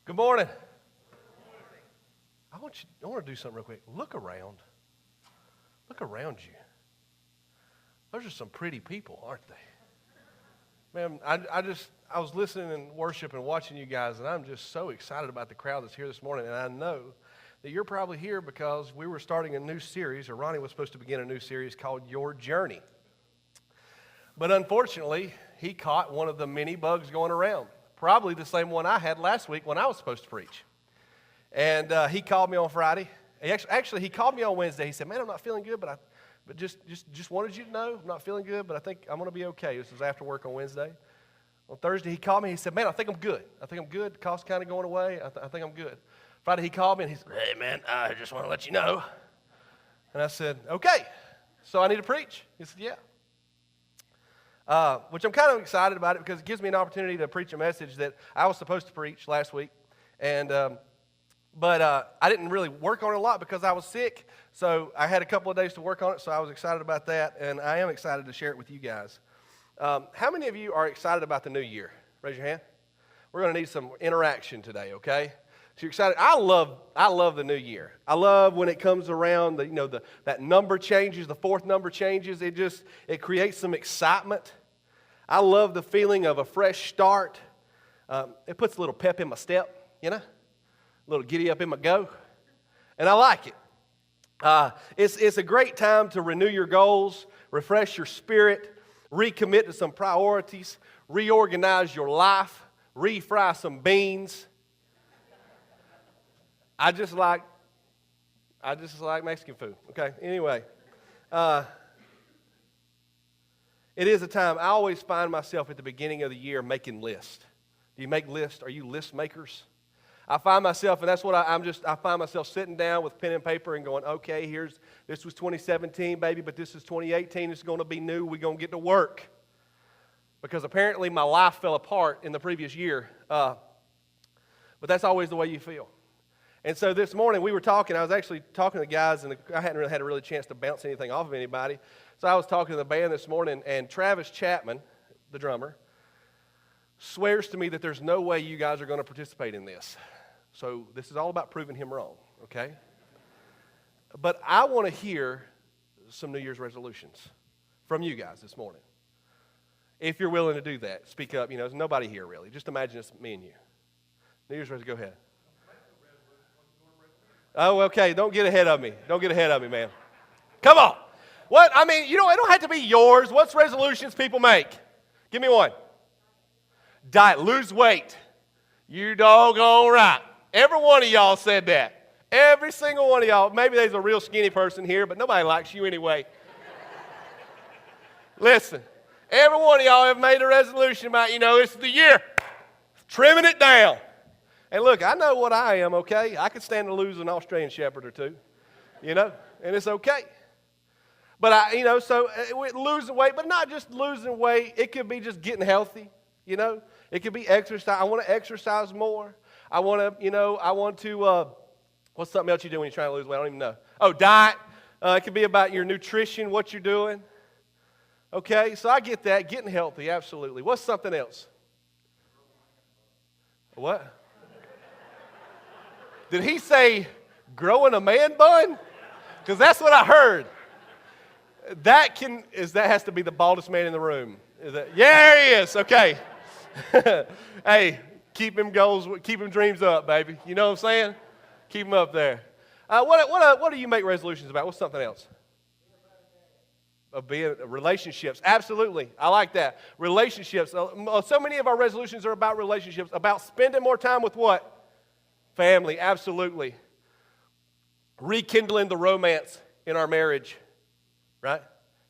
Good morning. I want to do something real quick. Look around. Look around you. Those are some pretty people, aren't they? Man, I was listening and worship and watching you guys, and I'm just so excited about the crowd that's here this morning. And I know that you're probably here because we were starting a new series, or Ronnie was supposed to begin a new series called Your Journey. But unfortunately, he caught one of the many bugs going around. Probably the same one I had last week when I was supposed to preach. And he called me on Friday. Actually, he called me on Wednesday. He said, "Man, I'm not feeling good, but just wanted you to know I'm not feeling good, but I think I'm going to be okay." This was after work on Wednesday. On Thursday, he called me. He said, "Man, I think I'm good. I think I'm good. The cough's kind of going away. I think I'm good." Friday, he called me, and he said, "Hey, man, I just want to let you know." And I said, "Okay, so I need to preach?" He said, "Yeah." Which I'm kind of excited about it because it gives me an opportunity to preach a message that I was supposed to preach last week. But I didn't really work on it a lot because I was sick. So I had a couple of days to work on it, so I was excited about that. And I am excited to share it with you guys. How many of you are excited about the new year? Raise your hand. We're going to need some interaction today, okay? So you're excited. I love the new year. I love when it comes around, that number changes, the fourth number changes. It creates some excitement. I love the feeling of a fresh start. It puts a little pep in my step, a little giddy up in my go, and I like it. It's a great time to renew your goals, refresh your spirit, recommit to some priorities, reorganize your life, refry some beans. I just like Mexican food. Okay. Anyway, it is a time. I always find myself at the beginning of the year making lists. Do you make lists? Are you list makers? I find myself, and that's what I find myself sitting down with pen and paper and going, okay, this was 2017, baby, but this is 2018. It's going to be new. We're going to get to work. Because apparently my life fell apart in the previous year. But that's always the way you feel. And so this morning we were talking. I was actually talking to the guys, and I hadn't really had a chance to bounce anything off of anybody. So I was talking to the band this morning, and Travis Chapman, the drummer, swears to me that there's no way you guys are going to participate in this. So this is all about proving him wrong, okay? But I want to hear some New Year's resolutions from you guys this morning. If you're willing to do that, speak up. There's nobody here really. Just imagine it's me and you. New Year's resolution, go ahead. Oh, okay. Don't get ahead of me. Don't get ahead of me, man. Come on. What? It don't have to be yours. What's resolutions people make? Give me one. Diet. Lose weight. You doggone right. Every one of y'all said that. Every single one of y'all. Maybe there's a real skinny person here, but nobody likes you anyway. Listen. Every one of y'all have made a resolution about, this is the year. Trimming it down. And look, I know what I am, okay? I could stand to lose an Australian Shepherd or two, and it's okay. But, so losing weight, but not just losing weight. It could be just getting healthy, It could be exercise. I want to exercise more. I want to, what's something else you do when you're trying to lose weight? I don't even know. Oh, diet. It could be about your nutrition, what you're doing. Okay, so I get that. Getting healthy, absolutely. What's something else? What? Did he say growing a man bun? Because that's what I heard. That has to be the baldest man in the room. Yeah, there he is. Okay. Hey, keep him dreams up, baby. You know what I'm saying? Keep them up there. What do you make resolutions about? What's something else? Of being relationships. Absolutely. I like that. Relationships. So many of our resolutions are about relationships, about spending more time with what? Family. Absolutely. Rekindling the romance in our marriage. Right?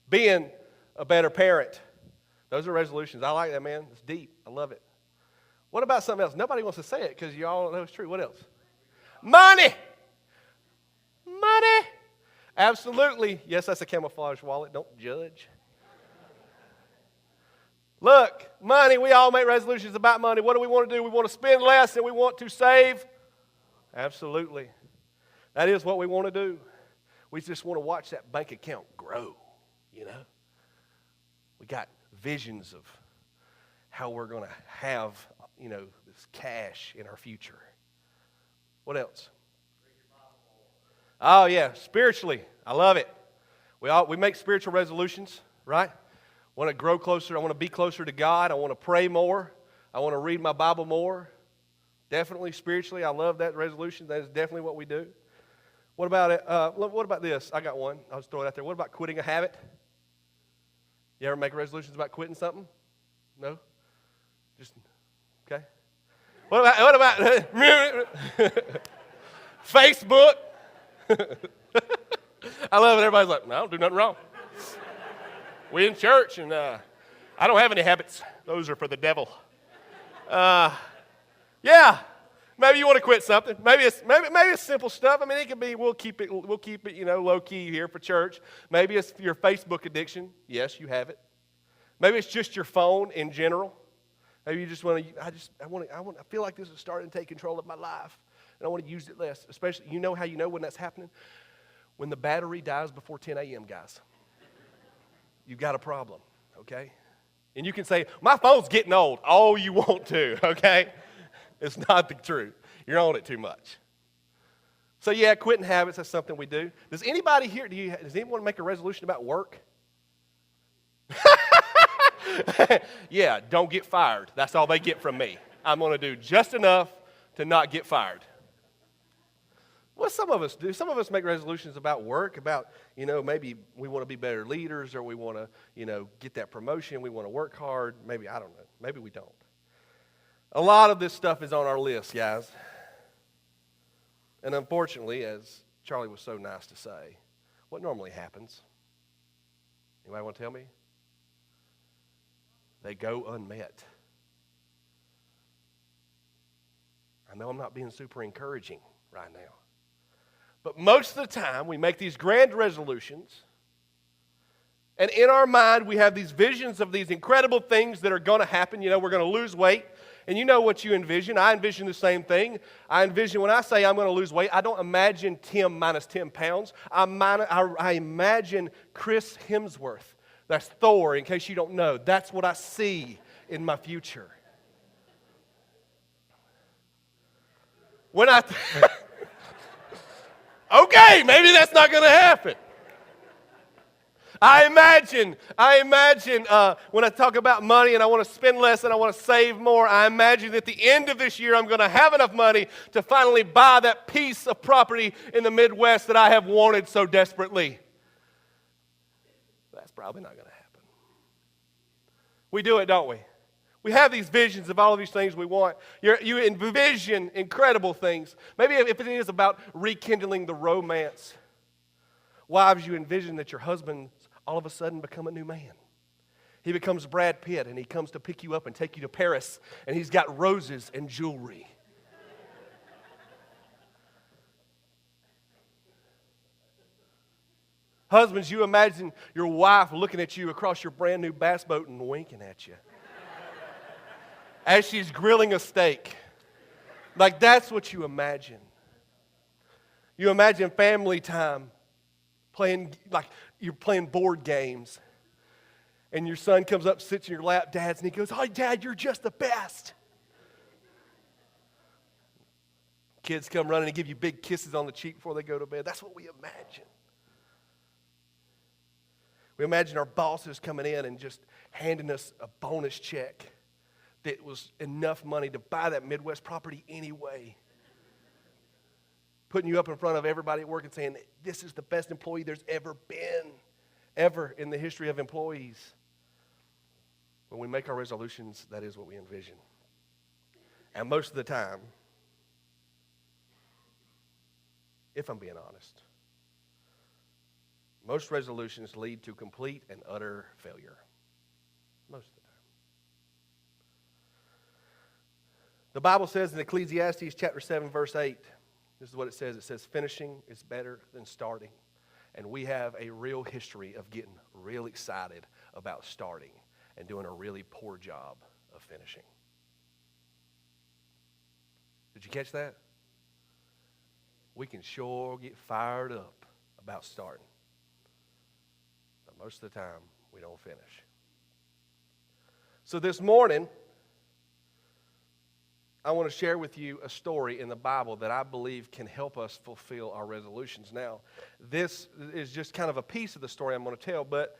Being a better parent. Those are resolutions. I like that, man. It's deep. I love it. What about something else? Nobody wants to say it because you all know it's true. What else? Money. Money. Absolutely. Yes, that's a camouflage wallet. Don't judge. Look, money. We all make resolutions about money. What do we want to do? We want to spend less and we want to save. Absolutely. That is what we want to do. We just want to watch that bank account grow, We got visions of how we're going to have, this cash in our future. What else? Oh, yeah, spiritually. I love it. We make spiritual resolutions, right? Want to grow closer. I want to be closer to God. I want to pray more. I want to read my Bible more. Definitely spiritually, I love that resolution. That is definitely what we do. What about it? What about this? I got one. I'll just throw it out there. What about quitting a habit? You ever make resolutions about quitting something? No? Just, okay. What about Facebook? I love it. Everybody's like, no, I don't do nothing wrong. We in church, and I don't have any habits. Those are for the devil. Yeah, maybe you want to quit something. Maybe it's simple stuff. I mean, it could be we'll keep it low key here for church. Maybe it's your Facebook addiction. Yes, you have it. Maybe it's just your phone in general. Maybe you just want to. I feel like this is starting to take control of my life, and I want to use it less. Especially, how you know when that's happening? When the battery dies before 10 a.m., guys. You've got a problem, okay? And you can say, my phone's getting old. Oh, you want to, okay? It's not the truth. You're on it too much. So, yeah, quitting habits, that's something we do. Does anybody here, does anyone make a resolution about work? Yeah, don't get fired. That's all they get from me. I'm going to do just enough to not get fired. What some of us do, some of us make resolutions about work, about, maybe we want to be better leaders, or we want to, get that promotion, we want to work hard. Maybe, I don't know, maybe we don't. A lot of this stuff is on our list, guys. And unfortunately, as Charlie was so nice to say, what normally happens? Anybody want to tell me? They go unmet. I know I'm not being super encouraging right now. But most of the time, we make these grand resolutions, and in our mind, we have these visions of these incredible things that are going to happen. We're going to lose weight, and you know what you envision. I envision the same thing. I envision, when I say I'm going to lose weight, I don't imagine Tim minus 10 pounds. I imagine Chris Hemsworth. That's Thor, in case you don't know. That's what I see in my future. When okay, maybe that's not going to happen. I imagine when I talk about money and I want to spend less and I want to save more, I imagine at the end of this year I'm going to have enough money to finally buy that piece of property in the Midwest that I have wanted so desperately. That's probably not going to happen. We do it, don't we? We have these visions of all of these things we want. You envision incredible things. Maybe if it is about rekindling the romance. Wives, you envision that your husband all of a sudden become a new man. He becomes Brad Pitt, and he comes to pick you up and take you to Paris, and he's got roses and jewelry. Husbands, you imagine your wife looking at you across your brand new bass boat and winking at you as she's grilling a steak. Like, that's what you imagine. You imagine family time, like you're playing board games, and your son comes up, sits in your lap, Dad's, and he goes, "Oh, Dad, you're just the best." Kids come running and give you big kisses on the cheek before they go to bed. That's what we imagine. We imagine our bosses coming in and just handing us a bonus check that was enough money to buy that Midwest property anyway. Putting you up in front of everybody at work and saying, this is the best employee there's ever been, ever in the history of employees. When we make our resolutions, that is what we envision. And most of the time, if I'm being honest, most resolutions lead to complete and utter failure. Most of the time. The Bible says in Ecclesiastes chapter 7, verse 8, this is what it says. It says, finishing is better than starting. And we have a real history of getting real excited about starting and doing a really poor job of finishing. Did you catch that? We can sure get fired up about starting. But most of the time, we don't finish. So this morning, I want to share with you a story in the Bible that I believe can help us fulfill our resolutions. Now, this is just kind of a piece of the story I'm going to tell, but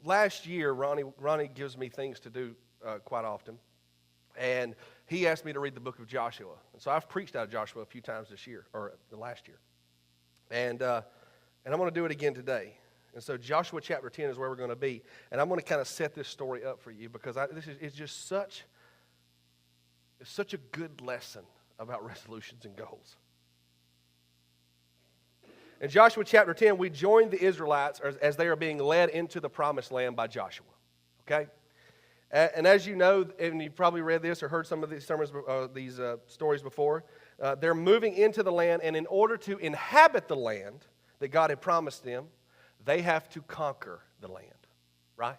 last year, Ronnie gives me things to do quite often, and he asked me to read the book of Joshua. And so I've preached out of Joshua a few times this year, or the last year. And I'm going to do it again today. And so Joshua chapter 10 is where we're going to be. And I'm going to kind of set this story up for you because it's just such a good lesson about resolutions and goals. In Joshua chapter 10, we join the Israelites as they are being led into the promised land by Joshua. Okay? And as you know, and you've probably read this or heard some of these sermons, these stories before, they're moving into the land, and in order to inhabit the land that God had promised them, they have to conquer the land, right?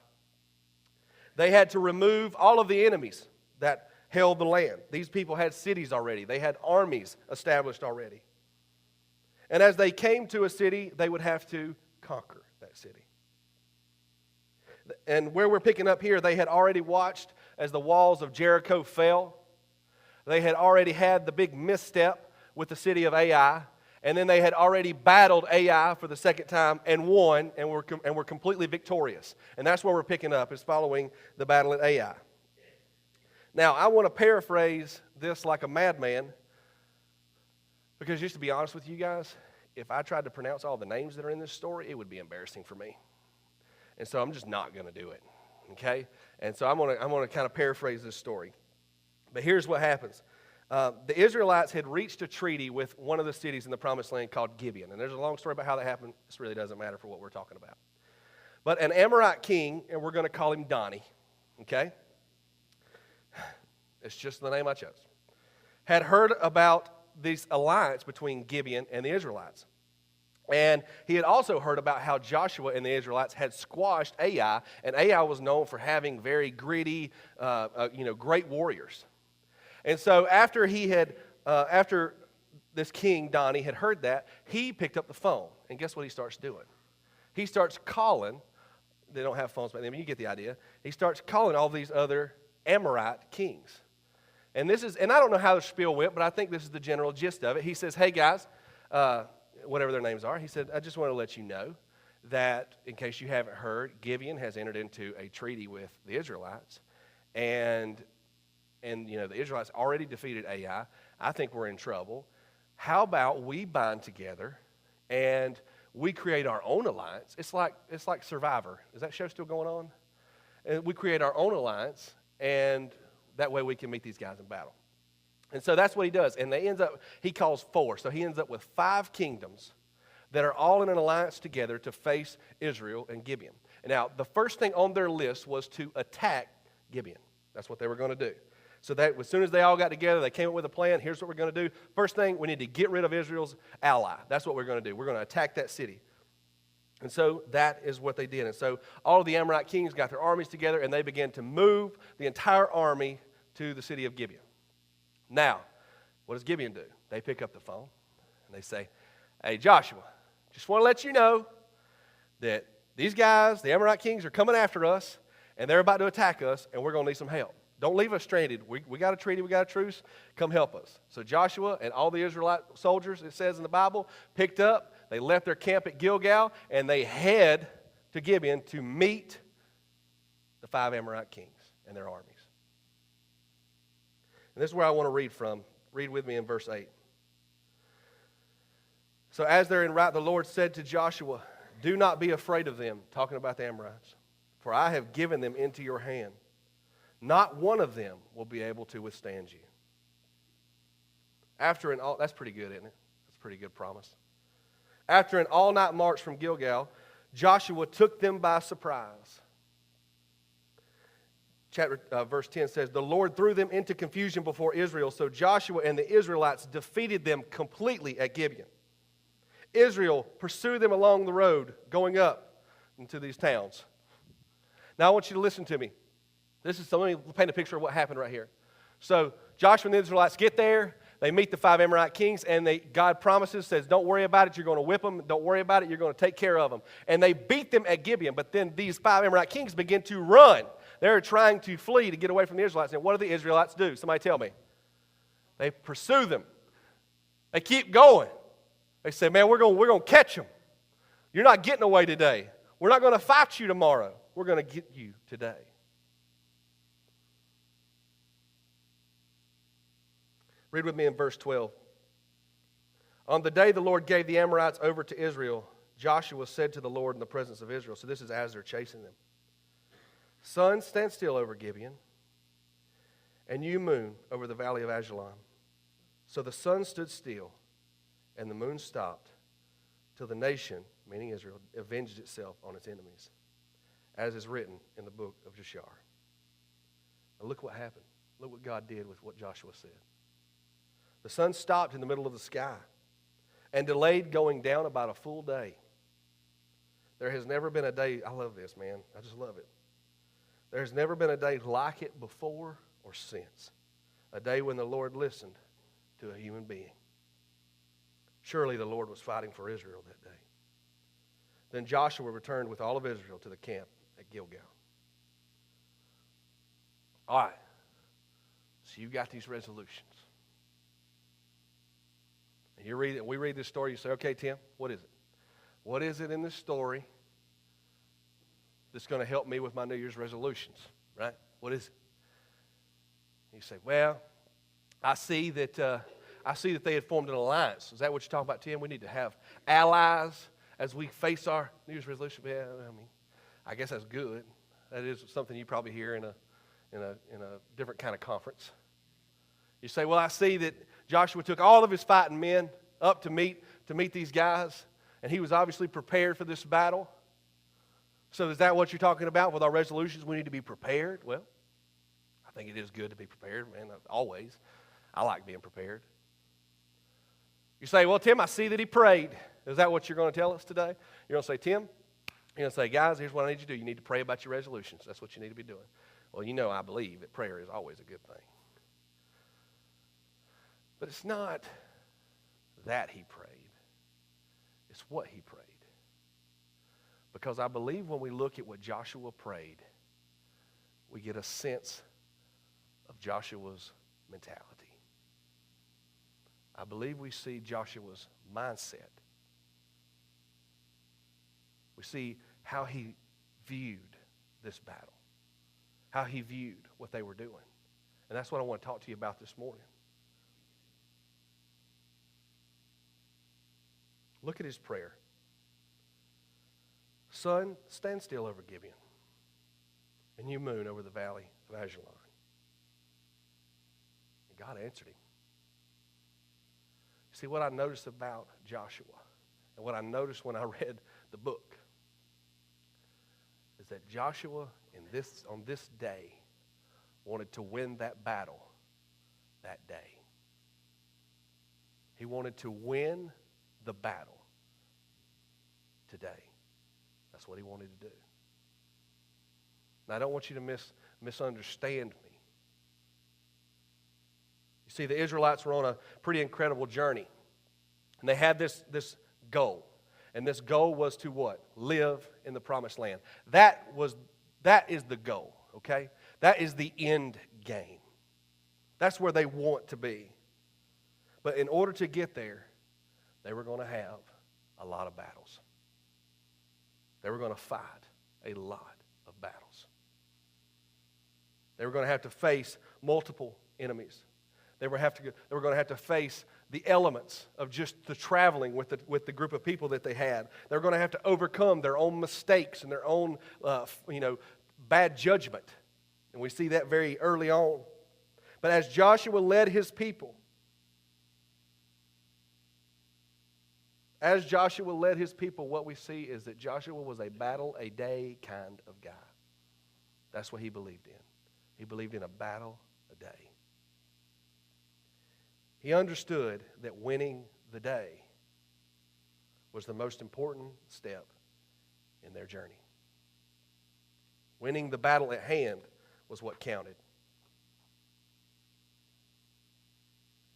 They had to remove all of the enemies that held the land. These people had cities already. They had armies established already. And as they came to a city, they would have to conquer that city. And where we're picking up here, they had already watched as the walls of Jericho fell. They had already had the big misstep with the city of Ai. And then they had already battled Ai for the second time and won, and were completely victorious. And that's where we're picking up, is following the battle at Ai. Now, I want to paraphrase this like a madman, because just to be honest with you guys, if I tried to pronounce all the names that are in this story, it would be embarrassing for me. And so I'm just not going to do it, okay? And so I'm going to kind of paraphrase this story. But here's what happens. The Israelites had reached a treaty with one of the cities in the Promised Land called Gibeon. And there's a long story about how that happened. This really doesn't matter for what we're talking about. But an Amorite king, and we're going to call him Donnie, okay? It's just the name I chose. Had heard about this alliance between Gibeon and the Israelites. And he had also heard about how Joshua and the Israelites had squashed Ai, and Ai was known for having very gritty, great warriors. And so after this king, Donnie, had heard that, he picked up the phone. And guess what he starts doing? He starts calling. They don't have phones back then, but you get the idea. He starts calling all these other Amorite kings. And I don't know how the spiel went, but I think this is the general gist of it. He says, hey guys, whatever their names are, he said, I just want to let you know that, in case you haven't heard, Gibeon has entered into a treaty with the Israelites. And the Israelites already defeated Ai. I think we're in trouble. How about we bind together and we create our own alliance? It's like Survivor. Is that show still going on? And we create our own alliance, and that way we can meet these guys in battle. And so that's what he does. And he calls 4. So he ends up with 5 kingdoms that are all in an alliance together to face Israel and Gibeon. Now, the first thing on their list was to attack Gibeon. That's what they were going to do. So that as soon as they all got together, they came up with a plan. Here's what we're going to do. First thing, we need to get rid of Israel's ally. That's what we're going to do. We're going to attack that city. And so that is what they did. And so all of the Amorite kings got their armies together, and they began to move the entire army to the city of Gibeon. Now, what does Gibeon do? They pick up the phone, and they say, hey, Joshua, just want to let you know that these guys, the Amorite kings, are coming after us, and they're about to attack us, and we're going to need some help. Don't leave us stranded. We got a treaty. We got a truce. Come help us. So Joshua and all the Israelite soldiers, it says in the Bible, picked up. They left their camp at Gilgal, and they head to Gibeon to meet the 5 Amorite kings and their armies. And this is where I want to read from. Read with me in verse 8. So as they're en route, the Lord said to Joshua, do not be afraid of them, talking about the Amorites, for I have given them into your hand. Not one of them will be able to withstand you. That's pretty good, isn't it? That's a pretty good promise. After an all-night march from Gilgal, Joshua took them by surprise. Verse 10 says, the Lord threw them into confusion before Israel, so Joshua and the Israelites defeated them completely at Gibeon. Israel pursued them along the road going up into these towns. Now I want you to listen to me. Let me paint a picture of what happened right here. So Joshua and the Israelites get there. They meet the 5 Amorite kings, and God promises, says, don't worry about it. You're going to whip them. Don't worry about it. You're going to take care of them. And they beat them at Gibeon. But then these 5 Amorite kings begin to run. They're trying to flee to get away from the Israelites. And what do the Israelites do? Somebody tell me. They pursue them. They keep going. They say, man, we're going to catch them. You're not getting away today. We're not going to fight you tomorrow. We're going to get you today. Read with me in verse 12. On the day the Lord gave the Amorites over to Israel, Joshua said to the Lord in the presence of Israel, so this is as they're chasing them, sun, stand still over Gibeon, and you, moon, over the valley of Ajalon. So the sun stood still, and the moon stopped, till the nation, meaning Israel, avenged itself on its enemies, as is written in the book of Jashar. Now look what happened. Look what God did with what Joshua said. The sun stopped in the middle of the sky and delayed going down about a full day. There has never been a day, I love this, man. I just love it. There has never been a day like it before or since. A day when the Lord listened to a human being. Surely the Lord was fighting for Israel that day. Then Joshua returned with all of Israel to the camp at Gilgal. All right. So you've got these resolutions. And we read this story, you say, okay, Tim, what is it? What is it in this story that's going to help me with my New Year's resolutions, right? What is it? You say, well, I see that they had formed an alliance. Is that what you're talking about, Tim? We need to have allies as we face our New Year's resolution. Yeah, I mean, I guess that's good. That is something you probably hear in a different kind of conference. You say, well, I see that Joshua took all of his fighting men up to meet these guys, and he was obviously prepared for this battle. So is that what you're talking about with our resolutions? We need to be prepared? Well, I think it is good to be prepared, man, always. I like being prepared. You say, well, Tim, I see that he prayed. Is that what you're going to tell us today? You're going to say, Tim, you're going to say, guys, here's what I need you to do. You need to pray about your resolutions. That's what you need to be doing. Well, you know I believe that prayer is always a good thing. But it's not that he prayed. It's what he prayed. Because I believe when we look at what Joshua prayed, we get a sense of Joshua's mentality. I believe we see Joshua's mindset. We see how he viewed this battle, how he viewed what they were doing. And that's what I want to talk to you about this morning. Look at his prayer. Sun, stand still over Gibeon, and you, moon, over the valley of Ajalon. And God answered him. See, what I noticed about Joshua, and what I noticed when I read the book, is that Joshua on this day wanted to win that battle that day. He wanted to win the battle today. That's what he wanted to do. Now, I don't want you to misunderstand me. You see, the Israelites were on a pretty incredible journey. And they had this goal. And this goal was to what? Live in the promised land. That is the goal, okay? That is the end game. That's where they want to be. But in order to get there, they were going to have a lot of battles. They were going to fight a lot of battles. They were going to have to face multiple enemies. They were going to have to face the elements of just the traveling with the group of people that they had. They were going to have to overcome their own mistakes and their own bad judgment. And we see that very early on. But as Joshua led his people, what we see is that Joshua was a battle-a-day kind of guy. That's what he believed in. He believed in a battle a day. He understood that winning the day was the most important step in their journey. Winning the battle at hand was what counted.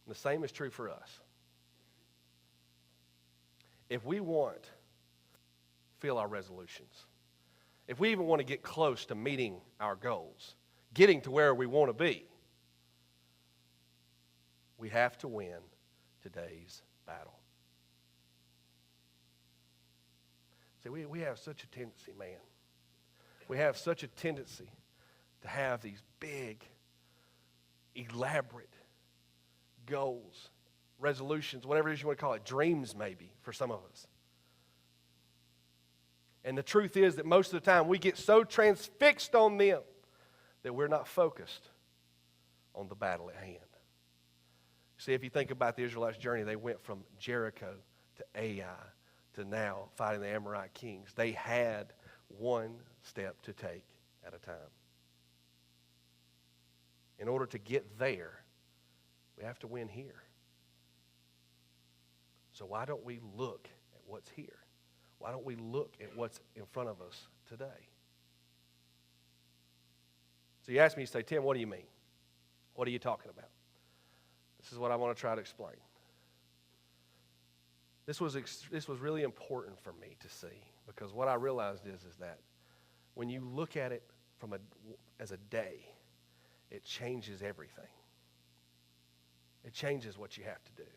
And the same is true for us. If we want to fulfill our resolutions, if we even want to get close to meeting our goals, getting to where we want to be, we have to win today's battle. See, we have such a tendency, man. We have such a tendency to have these big, elaborate goals, resolutions, whatever it is you want to call it, dreams maybe for some of us. And the truth is that most of the time we get so transfixed on them that we're not focused on the battle at hand. See, if you think about the Israelites' journey, they went from Jericho to Ai to now fighting the Amorite kings. They had one step to take at a time. In order to get there, we have to win here. So why don't we look at what's here? Why don't we look at what's in front of us today? So you ask me, you say, Tim, what do you mean? What are you talking about? This is what I want to try to explain. This was really important for me to see, because what I realized is that when you look at it as a day, it changes everything. It changes what you have to do.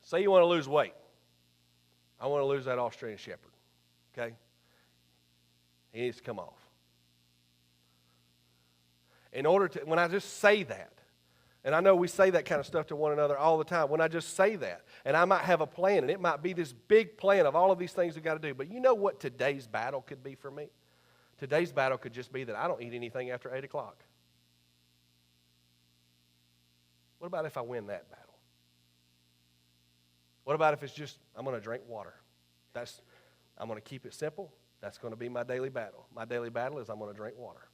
Say you want to lose weight. I want to lose that Australian Shepherd, okay? He needs to come off. In order to, when I just say that, and I know we say that kind of stuff to one another all the time, when I just say that, and I might have a plan, and it might be this big plan of all of these things we've got to do, but you know what today's battle could be for me? Today's battle could just be that I don't eat anything after 8 o'clock. What about if I win that battle? What about if it's just, I'm going to drink water? I'm going to keep it simple. That's going to be my daily battle. My daily battle is I'm going to drink water.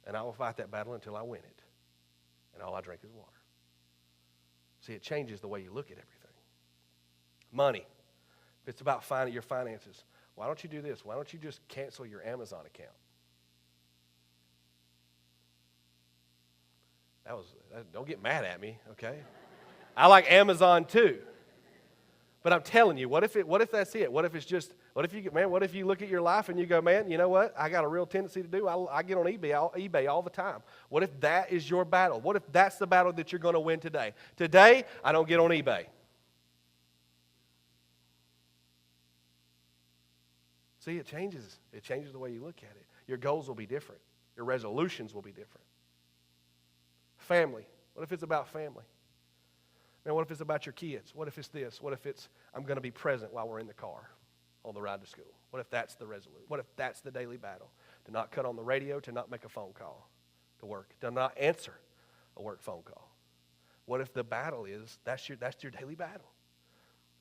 And I will fight that battle until I win it. And all I drink is water. See, it changes the way you look at everything. Money. If it's about your finances, why don't you do this? Why don't you just cancel your Amazon account? Don't get mad at me, okay? I like Amazon too. But I'm telling you, what if that's it? What if you look at your life and you go, man, you know what? I got a real tendency to do. I get on eBay all the time. What if that is your battle? What if that's the battle that you're going to win today? Today, I don't get on eBay. See, it changes. It changes the way you look at it. Your goals will be different. Your resolutions will be different. Family. What if it's about family? Man, what if it's about your kids? What if it's this? What if it's, I'm going to be present while we're in the car on the ride to school? What if that's the resolution? What if that's the daily battle? To not cut on the radio, to not make a phone call to work, to not answer a work phone call. What if the battle is, that's your daily battle?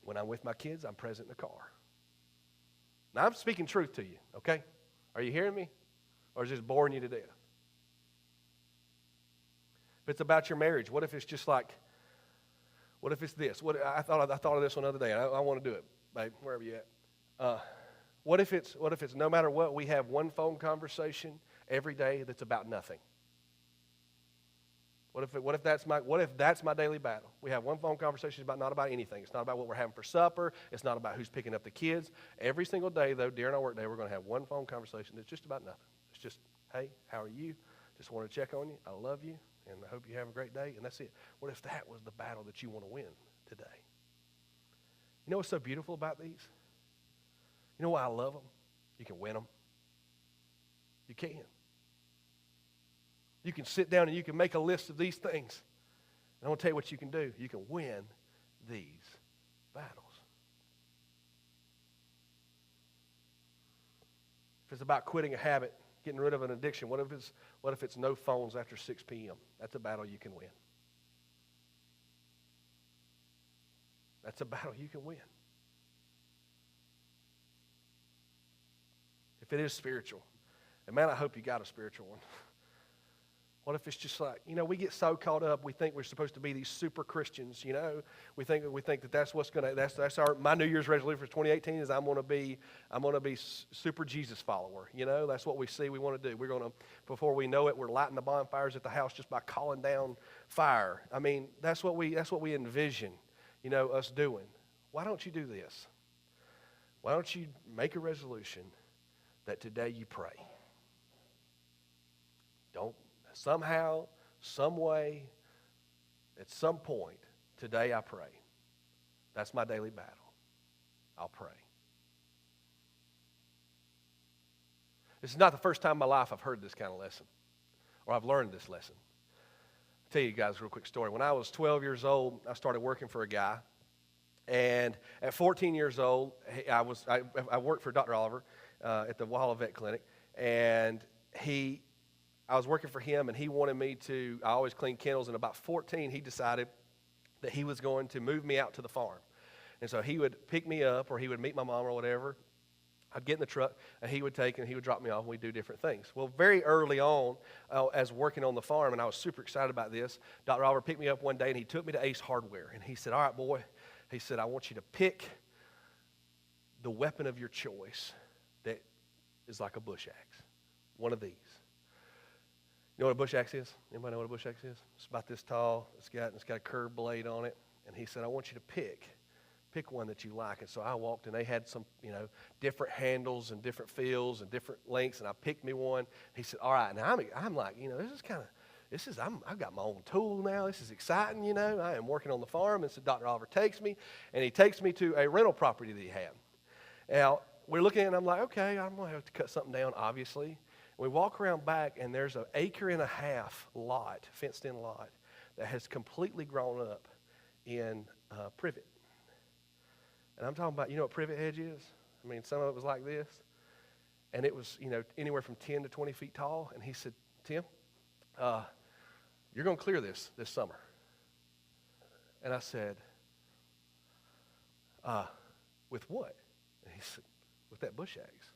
When I'm with my kids, I'm present in the car. Now, I'm speaking truth to you, okay? Are you hearing me? Or is this boring you to death? If it's about your marriage, what if it's just like, what if it's this? I thought of this one the other day. I want to do it, babe, wherever you at. What if it's no matter what, we have one phone conversation every day that's about nothing? What if that's my daily battle? We have one phone conversation not about anything. It's not about what we're having for supper. It's not about who's picking up the kids. Every single day, though, during our work day, we're going to have one phone conversation that's just about nothing. It's just, hey, how are you? Just want to check on you. I love you, and I hope you have a great day, and that's it. What if that was the battle that you want to win today? You know what's so beautiful about these? You know why I love them? You can win them. You can. You can sit down and you can make a list of these things. And I want to tell you what you can do. You can win these battles. If it's about quitting a habit, getting rid of an addiction, what if it's no phones after 6 p.m.? That's a battle you can win. That's a battle you can win. If it is spiritual, and man, I hope you got a spiritual one. What if it's just like, we get so caught up, we think we're supposed to be these super Christians, We think that that's what's going to, that's my New Year's resolution for 2018 is I'm going to be super Jesus follower, That's what we see we want to do. We're going to, before we know it, we're lighting the bonfires at the house just by calling down fire. I mean, that's what we envision, us doing. Why don't you do this? Why don't you make a resolution that today you pray? Don't, somehow, some way, at some point, today I pray. That's my daily battle. I'll pray. This is not the first time in my life I've heard this kind of lesson, or I've learned this lesson. I'll tell you guys a real quick story. When I was 12 years old, I started working for a guy. And at 14 years old, I worked for Dr. Oliver at the Walhalla Vet Clinic. And I was working for him, and he wanted me to, I always clean kennels. And about 14, he decided that he was going to move me out to the farm. And so he would pick me up, or he would meet my mom or whatever. I'd get in the truck, and he would drop me off, and we'd do different things. Well, very early on, as working on the farm, and I was super excited about this, Dr. Oliver picked me up one day, and he took me to Ace Hardware. And he said, all right, boy, he said, I want you to pick the weapon of your choice that is like a bush axe, one of these. You know what a bush axe is? Anybody know what a bush axe is? It's about this tall. It's got a curved blade on it. And he said, I want you to pick one that you like. And so I walked, and they had some, different handles and different feels and different lengths, and I picked me one. He said, all right. Now I'm like, I've got my own tool now. This is exciting, I am working on the farm. And so Dr. Oliver takes me, and he takes me to a rental property that he had. Now, we're looking at it, and I'm like, okay, I'm going to have to cut something down, obviously. We walk around back, and there's an 1.5 acre lot, fenced-in lot, that has completely grown up in privet. And I'm talking about, what privet hedge is? I mean, some of it was like this. And it was, anywhere from 10 to 20 feet tall. And he said, Tim, you're going to clear this summer. And I said, with what? And he said, with that bush axe.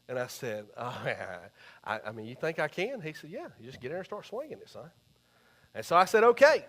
And I said, I mean, you think I can? He said, yeah, you just get in there and start swinging it, son. And so I said, okay.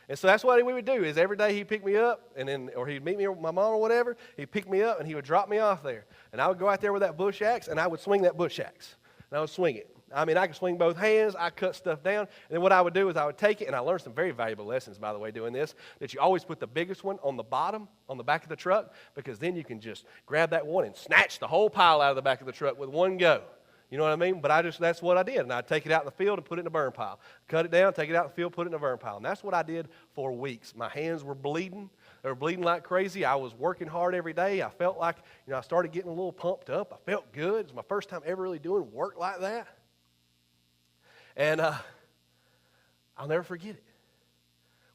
And so that's what we would do, is every day he'd pick me up, or he'd meet me with my mom or whatever. He'd pick me up, and he would drop me off there. And I would go out there with that bush axe, and I would swing that bush axe. And I would swing it. I mean, I could swing both hands. I cut stuff down. And then what I would do is I would take it, and I learned some very valuable lessons, by the way, doing this, that you always put the biggest one on the bottom, on the back of the truck, because then you can just grab that one and snatch the whole pile out of the back of the truck with one go. You know what I mean? But that's what I did. And I'd take it out in the field and put it in a burn pile. Cut it down, take it out in the field, put it in a burn pile. And that's what I did for weeks. My hands were bleeding. They were bleeding like crazy. I was working hard every day. I felt like, I started getting a little pumped up. I felt good. It was my first time ever really doing work like that. And I'll never forget it.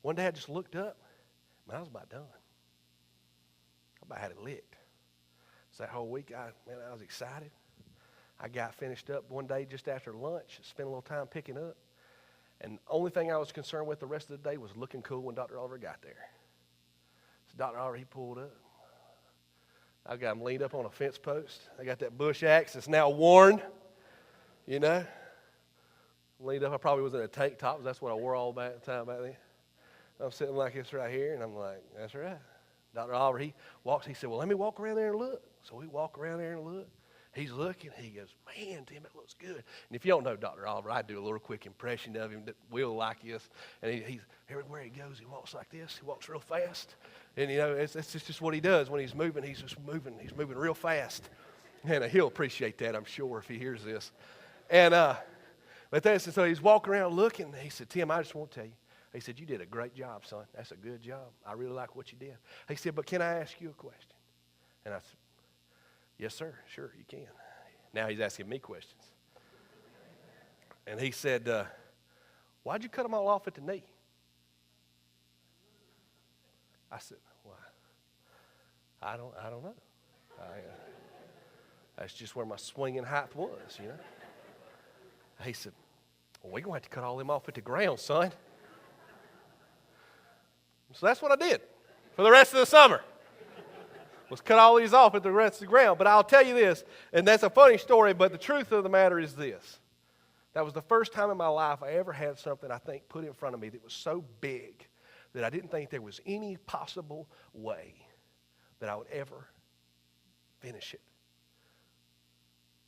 One day I just looked up. Man, I was about done. I about had it licked. So that whole week, I was excited. I got finished up one day just after lunch, spent a little time picking up. And the only thing I was concerned with the rest of the day was looking cool when Dr. Oliver got there. So Dr. Oliver, he pulled up. I got him leaned up on a fence post. I got that bush axe that's now worn, Leaned up. I probably was in a tank top. That's what I wore all the time back then. I'm sitting like this right here, and I'm like, that's right. Dr. Oliver, he said, well, let me walk around there and look. So we walk around there and look. He's looking. He goes, man, Tim, it looks good. And if you don't know Dr. Oliver, I do a little quick impression of him that Will like this. And he's everywhere he goes, he walks like this. He walks real fast. And, it's just what he does when he's moving. He's just moving. He's moving real fast. And he'll appreciate that, I'm sure, if he hears this. And so he's walking around looking. And he said, Tim, I just want to tell you. He said, you did a great job, son. That's a good job. I really like what you did. He said, but can I ask you a question? And I said, yes, sir. Sure, you can. Now he's asking me questions. And he said, why'd you cut them all off at the knee? I said, well, I don't know. That's just where my swinging height was, He said, well, we're going to have to cut all them off at the ground, son. So that's what I did for the rest of the summer. Was cut all these off at the rest of the ground. But I'll tell you this, and that's a funny story, but the truth of the matter is this. That was the first time in my life I ever had something, I think, put in front of me that was so big that I didn't think there was any possible way that I would ever finish it.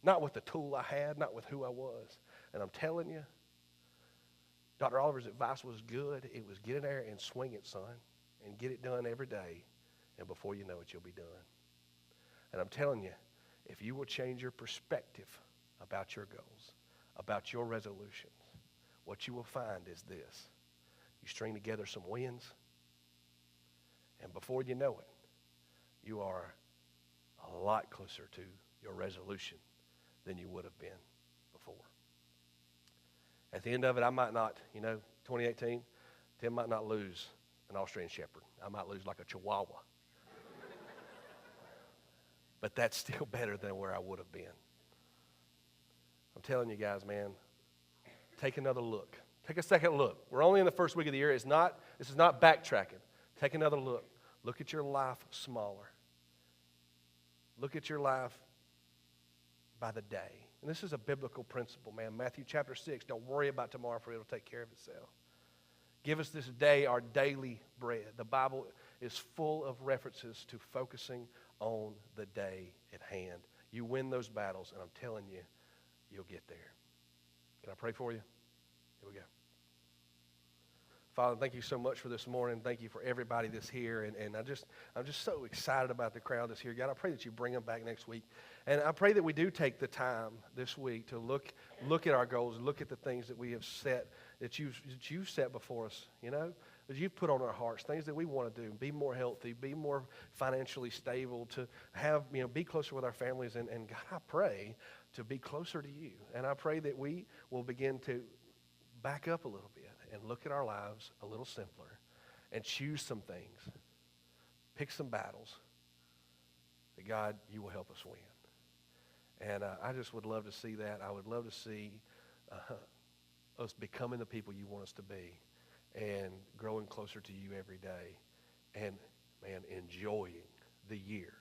Not with the tool I had, not with who I was. And I'm telling you, Dr. Oliver's advice was good. It was get in there and swing it, son, and get it done every day. And before you know it, you'll be done. And I'm telling you, if you will change your perspective about your goals, about your resolutions, what you will find is this. You string together some wins, and before you know it, you are a lot closer to your resolution than you would have been before. At the end of it, I might not, 2018, Tim might not lose an Australian Shepherd. I might lose like a Chihuahua. But that's still better than where I would have been. I'm telling you guys, man, take another look. Take a second look. We're only in the first week of the year. This is not backtracking. Take another look. Look at your life smaller. Look at your life by the day. And this is a biblical principle, man. Matthew chapter 6, don't worry about tomorrow, for it'll take care of itself. Give us this day our daily bread. The Bible is full of references to focusing on the day at hand. You win those battles, and I'm telling you, you'll get there. Can I pray for you? Here we go. Father, thank you so much for this morning. Thank you for everybody that's here. And I'm just so excited about the crowd that's here. God, I pray that you bring them back next week. And I pray that we do take the time this week to look at our goals, look at the things that we have set, that you've set before us, that you've put on our hearts, things that we want to do, be more healthy, be more financially stable, to have, be closer with our families. And God, I pray to be closer to you. And I pray that we will begin to back up a little bit and look at our lives a little simpler and choose some things, pick some battles that, God, you will help us win. And I just would love to see that. I would love to see us becoming the people you want us to be and growing closer to you every day and, man, enjoying the year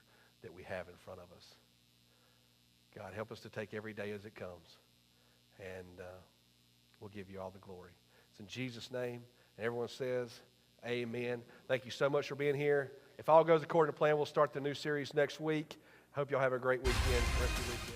that we have in front of us. God, help us to take every day as it comes, and we'll give you all the glory. It's in Jesus' name. And everyone says, amen. Thank you so much for being here. If all goes according to plan, we'll start the new series next week. Hope y'all have a great weekend, rest of the weekend.